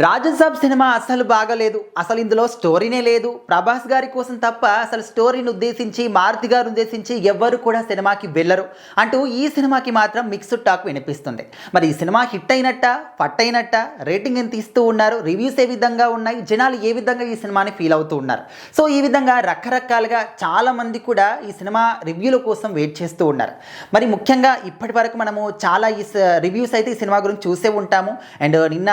Raja Saab cinema అస్సలు బాగలేదు. అసలు ఇందులో స్టోరీనే లేదు. ప్రభాస్ గారి కోసం తప్ప అసలు స్టోరీని ఉద్దేశించి, మారుతి గారిని ఉద్దేశించి ఎవ్వరు కూడా సినిమాకి వెళ్ళరు అంటూ ఈ సినిమాకి మాత్రం మిక్స్డ్ టాక్ వినిపిస్తుంది. మరి ఈ సినిమా హిట్ అయినట్ట, ఫట్ అయినట్ట, రేటింగ్ ఎంత ఇస్తూ ఉన్నారు, రివ్యూస్ ఏ విధంగా ఉన్నాయి, జనాలు ఏ విధంగా ఈ సినిమాని ఫీల్ అవుతూ ఉన్నారు. సో ఈ విధంగా రకరకాలుగా చాలామంది కూడా ఈ సినిమా రివ్యూల కోసం వెయిట్ చేస్తూ ఉన్నారు. మరి ముఖ్యంగా ఇప్పటి వరకు మనము చాలా రివ్యూస్ అయితే ఈ సినిమా గురించి చూసే ఉంటాము. అండ్ నిన్న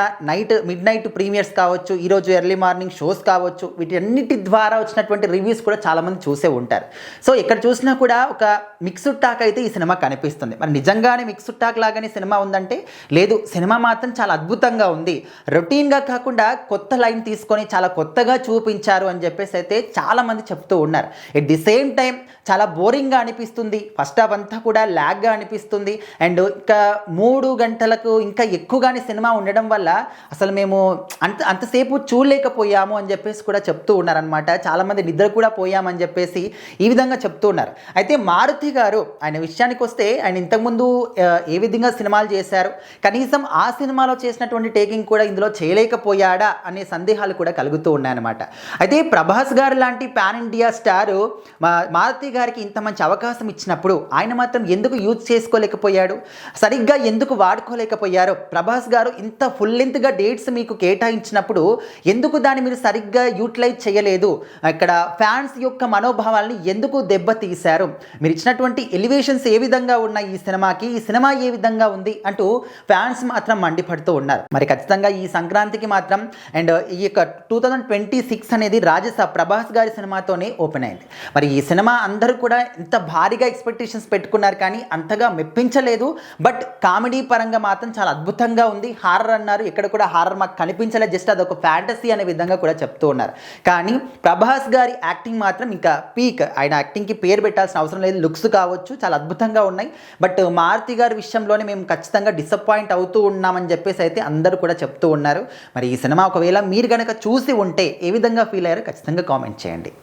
మిడ్ నైట్ ప్రీమియర్స్ కావచ్చు, ఈరోజు ఎర్లీ మార్నింగ్ షోస్ కావచ్చు, వీటన్నిటి ద్వారా వచ్చినటువంటి రివ్యూస్ కూడా చాలామంది చూసే ఉంటారు. సో ఇక్కడ చూసినా కూడా ఒక మిక్స్డ్ టాక్ అయితే ఈ సినిమా కనిపిస్తుంది. మరి నిజంగానే మిక్స్డ్ టాక్ లాగానే సినిమా ఉందంటే లేదు, సినిమా మాత్రం చాలా అద్భుతంగా ఉంది. రొటీన్గా కాకుండా కొత్త లైన్ తీసుకొని చాలా కొత్తగా చూపించారు అని చెప్పేసి అయితే చాలామంది చెప్తూ ఉన్నారు. ఎట్ ది సేమ్ టైం చాలా బోరింగ్గా అనిపిస్తుంది. ఫస్ట్ హాఫ్ అంతా కూడా ల్యాగ్గా అనిపిస్తుంది. అండ్ ఇంకా 3 గంటలకు ఇంకా ఎక్కువగానే సినిమా ఉండడం వల్ల అసలు మేము అంతసేపు చూడలేకపోయాము అని చెప్పేసి కూడా చెప్తూ ఉన్నారనమాట. చాలామంది నిద్ర కూడా పోయామని చెప్పేసి ఈ విధంగా చెప్తూ ఉన్నారు. అయితే మారుతి గారు ఆయన విషయానికి వస్తే ఆయన ఇంతకుముందు ఏ విధంగా సినిమాలు చేశారు, కనీసం ఆ సినిమాలో చేసినటువంటి టేకింగ్ కూడా ఇందులో చేయలేకపోయాడా అనే సందేహాలు కూడా కలుగుతూ ఉన్నాయన్నమాట. అయితే ప్రభాస్ గారు లాంటి పాన్ ఇండియా స్టారు మారుతి గారికి ఇంత మంచి అవకాశం ఇచ్చినప్పుడు ఆయన మాత్రం ఎందుకు యూజ్ చేసుకోలేకపోయాడు, సరిగ్గా ఎందుకు వాడుకోలేకపోయారు? ప్రభాస్ గారు ఇంత ఫుల్ లెంత్గా డేట్స్ మీకు కేటాయించినప్పుడు ఎందుకు దాన్ని మీరు సరిగ్గా యూటిలైజ్ చేయలేదు? ఇక్కడ ఫ్యాన్స్ యొక్క మనోభావాల్ని ఎందుకు దెబ్బతీశారు? మీరు ఇచ్చినటువంటి ఎలివేషన్స్ ఏ విధంగా ఉన్నాయి ఈ సినిమాకి, ఈ సినిమా ఏ విధంగా ఉంది అంటూ ఫ్యాన్స్ మాత్రం మండిపడుతూ ఉన్నారు. మరి ఖచ్చితంగా ఈ సంక్రాంతికి మాత్రం అండ్ ఈ యొక్క 2026 అనేది రాజసాబ్ ప్రభాస్ గారి సినిమాతోనే ఓపెన్ అయింది. మరి ఈ సినిమా అందరూ కూడా ఎంత భారీగా ఎక్స్పెక్టేషన్స్ పెట్టుకున్నారు కానీ అంతగా మెప్పించలేదు. బట్ కామెడీ పరంగా మాత్రం చాలా అద్భుతంగా ఉంది. హారర్ అన్నారు, ఇక్కడ కూడా హారర్ మాకు కనిపించలేదు, జస్ట్ అదొక ఫ్యాంటసీ అనే విధంగా కూడా చెప్తూ ఉన్నారు. కానీ ప్రభాస్ గారి యాక్టింగ్ మాత్రం ఇంకా పీక్. ఆయన యాక్టింగ్కి పేరు పెట్టాల్సిన అవసరం లేదు. లుక్స్ కావచ్చు చాలా అద్భుతంగా ఉన్నాయి. బట్ మారుతి గారి విషయంలోనే మేము ఖచ్చితంగా డిసప్పాయింట్ అవుతూ ఉన్నామని చెప్పేసి అయితే అందరూ కూడా చెప్తూ ఉన్నారు. మరి ఈ సినిమా ఒకవేళ మీరు కనుక చూసి ఉంటే ఏ విధంగా ఫీల్ అయ్యారో ఖచ్చితంగా కామెంట్ చేయండి.